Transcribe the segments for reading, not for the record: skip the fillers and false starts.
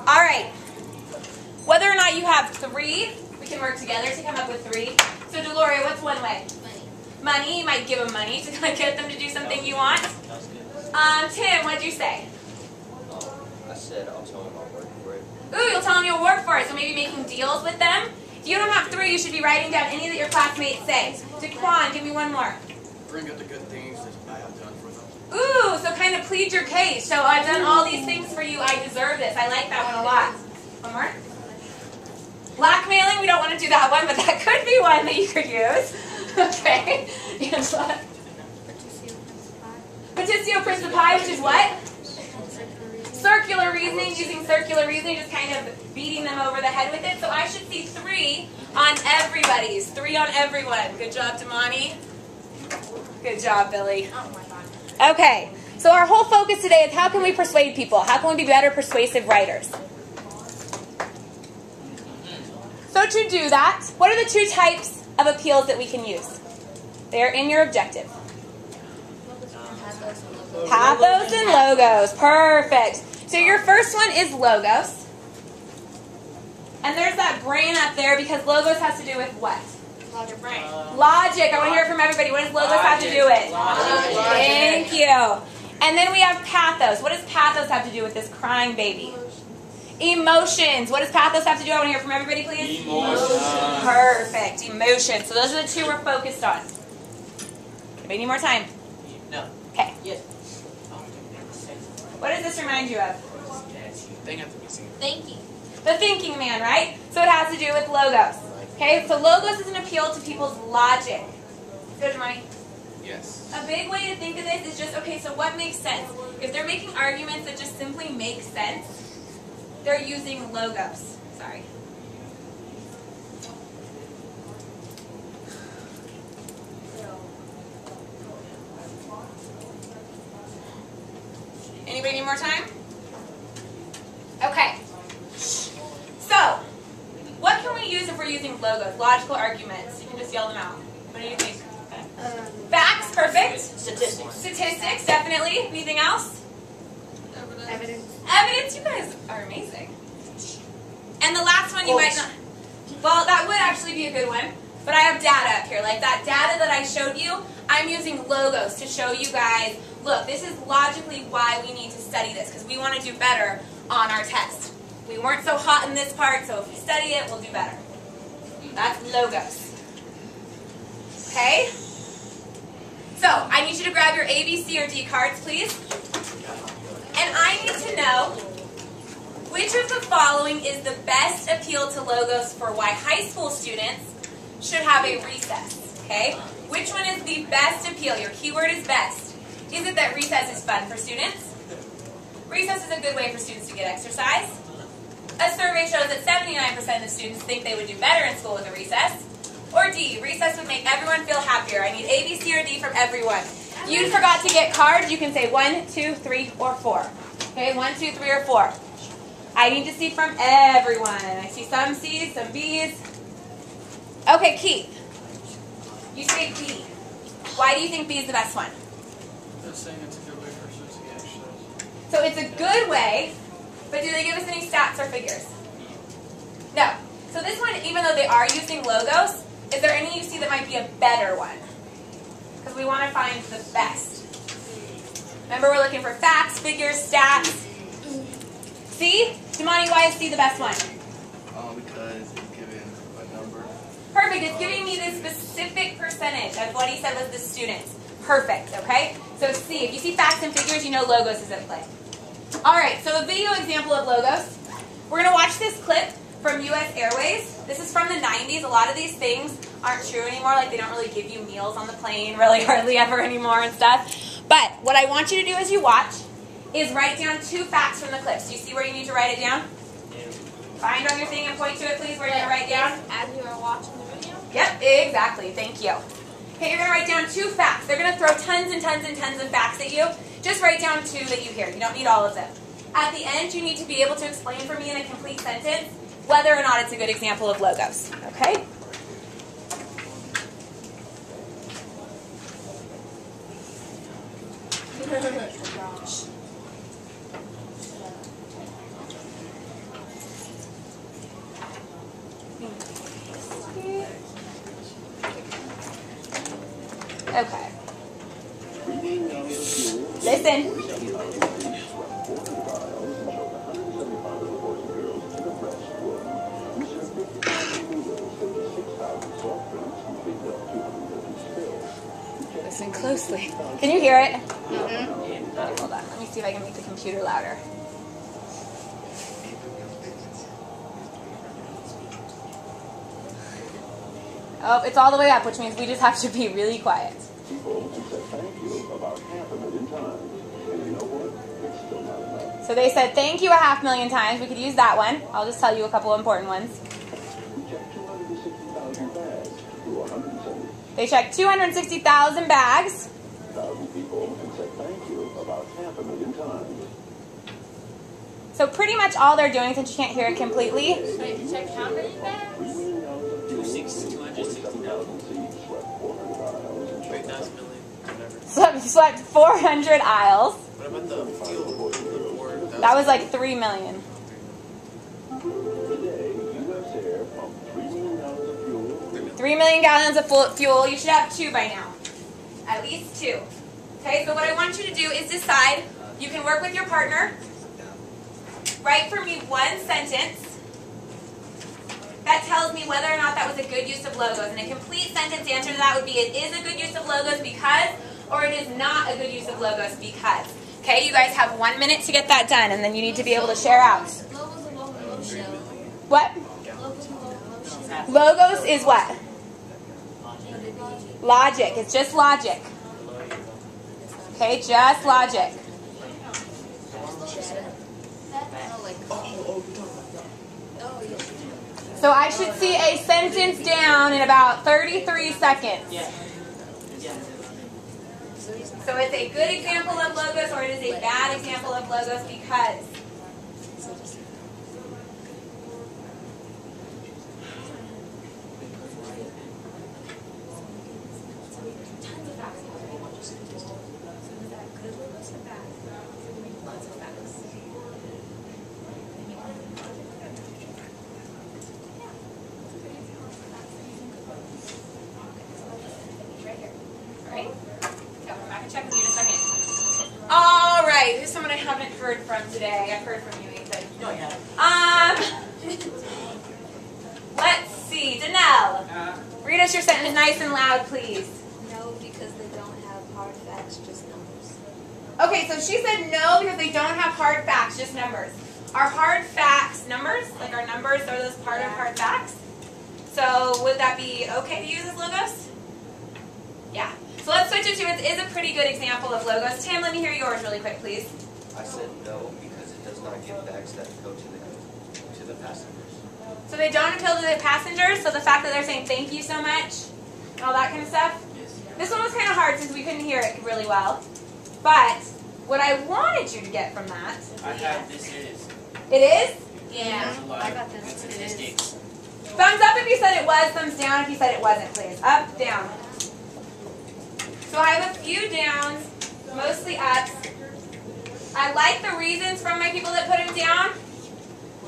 All right. Whether or not you have 3, we can work together to come up with 3. So, Deloria, what's one way? Money. You might give them money to get them to do something you want. Tim, what'd you say? I said I'll tell them I'll work for it. Ooh, you'll tell them you'll work for it. So maybe making deals with them. If you don't have 3, you should be writing down any that your classmates say. Daquan, give me one more. Bring up the good things that I have done for them. Ooh, so kind of plead your case. So I've done all these things for you. I deserve this. I like that one a lot. One more. Blackmailing, we don't want to do that one, but that could be one that you could use. Okay. Angela. Petitio principii, which is what? Circular reasoning, using circular reasoning, just kind of beating them over the head with it. So I should see 3 on everybody's. 3 on everyone. Good job, Damani. Good job, Billy. Okay, so our whole focus today is how can we persuade people? How can we be better persuasive writers? So to do that, what are the 2 types of appeals that we can use? They are in your objective. Pathos and logos. Perfect. So your first one is logos. And there's that brain up there because logos has to do with what? Logic. Brain. Logic. I want to hear it from everybody. What does logos have to do with? Logic. Thank you. And then we have pathos. What does pathos have to do with this crying baby? Emotions. What does pathos have to do? I want to hear from everybody, please. Emotions. Perfect. Emotions. So those are the 2 we're focused on. Anybody need more time? No. Okay. Yes. What does this remind you of? Thing at the museum. Thinking. The thinking man, right? So it has to do with logos. Okay, so logos is an appeal to people's logic. Go, Jamani. Yes. A big way to think of this is just, okay, so what makes sense? If they're making arguments that just simply make sense, they're using logos. Sorry. Anybody need more time? Okay. So, what can we use if we're using logos? Logical arguments. You can just yell them out. What do you think? Facts, perfect. Statistics. Statistics, definitely. Anything else? Evidence. Evidence, you guys are amazing. And the last one you might not... Well, that would actually be a good one. But I have data up here. Like that data that I showed you, I'm using logos to show you guys, look, this is logically why we need to study this, because we want to do better on our test. We weren't so hot in this part, so if we study it, we'll do better. That's logos. Okay? So, I need you to grab your A, B, C, or D cards, please. And I need to know which of the following is the best appeal to logos for why high school students should have a recess. Okay? Which one is the best appeal? Your keyword is best. Is it that recess is fun for students? Recess is a good way for students to get exercise. A survey shows that 79% of students think they would do better in school with a recess. Or D, recess would make everyone feel happier. I need A, B, C, or D from everyone. You forgot to get cards. You can say 1, 2, 3, or 4. Okay, 1, 2, 3, or 4. I need to see from everyone. I see some C's, some B's. Okay, Keith. You say B. Why do you think B is the best one? They're saying it's a good way for students to get exercise. So it's a good way, but do they give us any stats or figures? No. So this one, even though they are using logos, is there any you see that might be a better one? Because we want to find the best. Remember, we're looking for facts, figures, stats. C? Damani, why is C the best one? Because it's given a number. Perfect. It's giving me the specific percentage of what he said was the students. Perfect, okay? So C, if you see facts and figures, you know logos is at play. All right, so a video example of logos. We're going to watch this clip from US Airways. This is from the 90s. A lot of these things aren't true anymore. Like, they don't really give you meals on the plane, really hardly ever anymore and stuff. But what I want you to do as you watch is write down 2 facts from the clips. Do you see where you need to write it down? Find on your thing and point to it, please, where you're going to write down. As you are watching the video? Yep, exactly. Thank you. Okay, you're going to write down 2 facts. They're going to throw tons and tons and tons of facts at you. Just write down 2 that you hear. You don't need all of them. At the end, you need to be able to explain for me in a complete sentence whether or not it's a good example of logos. Okay? Okay. Listen. Listen closely. Can you hear it? Mm-hmm. Hold on. Let me see if I can make the computer louder. Oh, it's all the way up, which means we just have to be really quiet. So they said thank you 500,000 times. We could use that one. I'll just tell you a couple important ones. They checked 260,000 bags. So pretty much all they're doing, since you can't hear it completely. Wait, check how many bags? 260,000. Wait, that's million. Swept 400 aisles. What about the fuel? That was like 3 million. 3 million gallons of fuel. You should have 2 by now. At least 2. Okay, so what I want you to do is decide. You can work with your partner. Write for me one sentence that tells me whether or not that was a good use of logos. And a complete sentence answer to that would be it is a good use of logos because, or it is not a good use of logos because. Okay, you guys have 1 minute to get that done, and then you need to be able to share out. What? Logos is what? Logic. It's just logic. Okay, just logic. So I should see a sentence down in about 33 seconds. So it's a good example of logos or it is a bad example of logos because. Check with you in a second. All right, who's someone I haven't heard from today? I've heard from you, Ethan. No, yeah. Let's see, Danelle. Read us your sentence nice and loud, please. No, because they don't have hard facts, just numbers. Okay, so she said no because they don't have hard facts, just numbers. Are hard facts numbers? Like our numbers, are those part of hard facts? So would that be okay to use as logos? Yeah. So let's switch it to it is a pretty good example of logos. Tim, let me hear yours really quick, please. I said no because it does not give bags that go to the passengers. So they don't appeal to the passengers, so the fact that they're saying thank you so much, and all that kind of stuff. This one was kind of hard since we couldn't hear it really well. But what I wanted you to get from that. I have this is. It is? Yeah, There's a lot I of got this. It is. statistics. Thumbs up if you said it was, thumbs down if you said it wasn't, please. Up, down. So I have a few downs, mostly ups. I like the reasons from my people that put them down.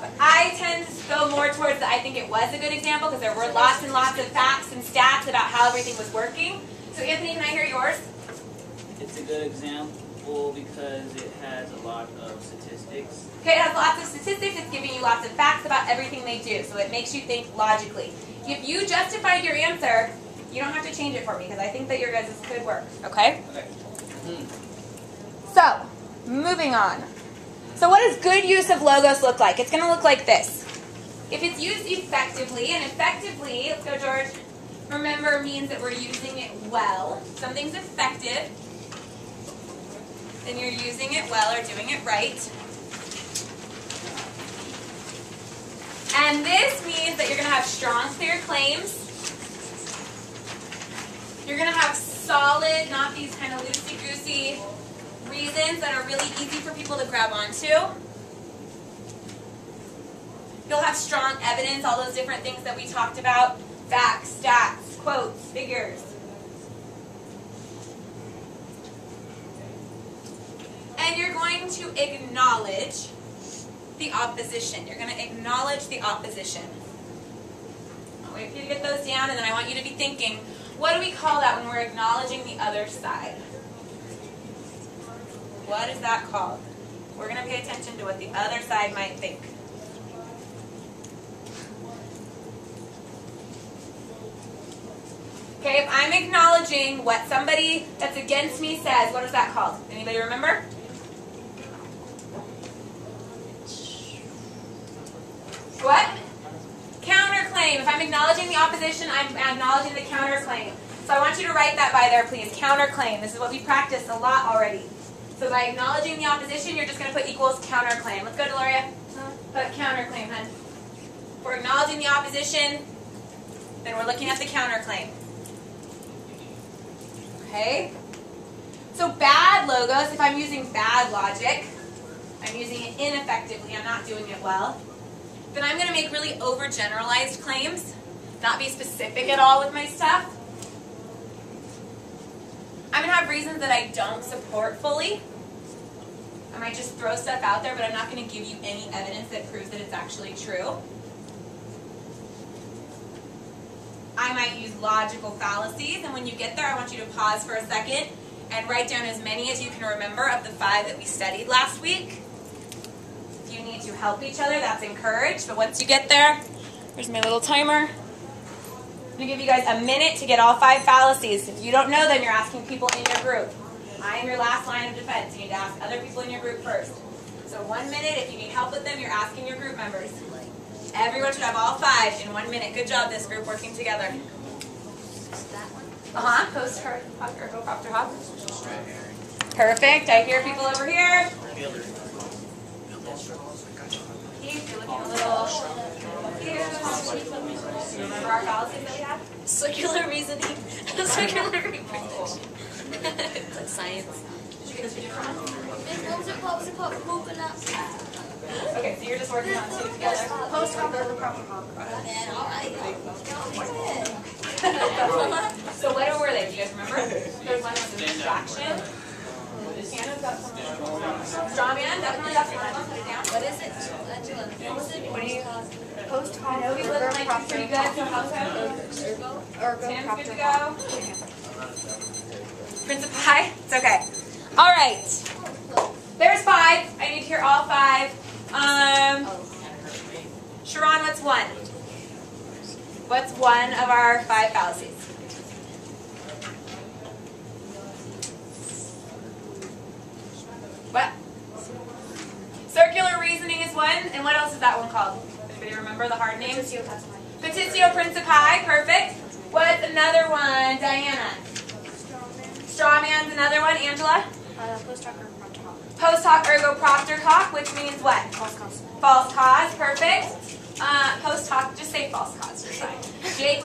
But I tend to go more towards the I think it was a good example because there were lots and lots of facts and stats about how everything was working. So Anthony, can I hear yours? It's a good example because it has a lot of statistics. Okay, it has lots of statistics. It's giving you lots of facts about everything they do. So it makes you think logically. If you justified your answer, you don't have to change it for me because I think that your guys' could work. Okay? Okay. So, moving on. So what does good use of logos look like? It's going to look like this. If it's used effectively, and effectively, let's go George, remember means that we're using it well. Something's effective, then you're using it well or doing it right. And this means that you're going to have strong, clear claims. You're going to have solid, not these kind of loosey-goosey reasons that are really easy for people to grab onto. You'll have strong evidence, all those different things that we talked about. Facts, stats, quotes, figures. And you're going to acknowledge the opposition. You're going to acknowledge the opposition. I'll wait for you to get those down, and then I want you to be thinking, What do we call that when we're acknowledging the other side? What is that called? We're going to pay attention to what the other side might think. Okay, if I'm acknowledging what somebody that's against me says, what is that called? Anybody remember? What? Counterclaim. If I'm acknowledging the opposition, I'm acknowledging the counterclaim. So I want you to write that by there, please. Counterclaim. This is what we practiced a lot already. So by acknowledging the opposition, you're just going to put equals counterclaim. Let's go, Deloria. Put counterclaim, hun. If we're acknowledging the opposition, then we're looking at the counterclaim. Okay? So bad logos, if I'm using bad logic, I'm using it ineffectively, I'm not doing it well, then I'm going to make really overgeneralized claims, not be specific at all with my stuff. I'm going to have reasons that I don't support fully. I might just throw stuff out there, but I'm not going to give you any evidence that proves that it's actually true. I might use logical fallacies, and when you get there, I want you to pause for a second and write down as many as you can remember of the 5 that we studied last week. If you need to help each other, that's encouraged, but once you get there, here's my little timer. I'm going to give you guys a minute to get all 5 fallacies. If you don't know them, you're asking people in your group. I am your last line of defense. You need to ask other people in your group first. So 1 minute, if you need help with them, you're asking your group members. Everyone should have all 5 in 1 minute. Good job, this group, working together. Post-Ergo Proctor Hawk. Perfect. I hear people over here. Keith, you're looking a little confused. Remember our fallacies that we had? Circular reasoning. Circular reproduction. It's like science. Did you get 2 different ones? What was it called? Pooping up. Okay, so you're just working on 2 together. Post-Ergo Proctor Hawk. Man, all right. So what were they? Do you guys remember? Third one was a distraction. Hannah's got some. Strawman, definitely that's one of them. Put it down. What is it? Angela, what was it? What do you? Post-Hawk. I know we live like pretty good, so how's that? Tim's good to go. Principi? It's okay. All right. There's 5. I need to hear all 5. Sharon, what's 1? What's 1 of our 5 fallacies? What? Circular reasoning is 1, and what else is that one called? Anybody remember the hard name? Petitio Principi, perfect. What's another one? Diana? Strawman's another one. Angela? Post hoc ergo propter hoc, which means what? False cause. False cause, perfect. Post hoc, just say false cause, you're fine. Jake?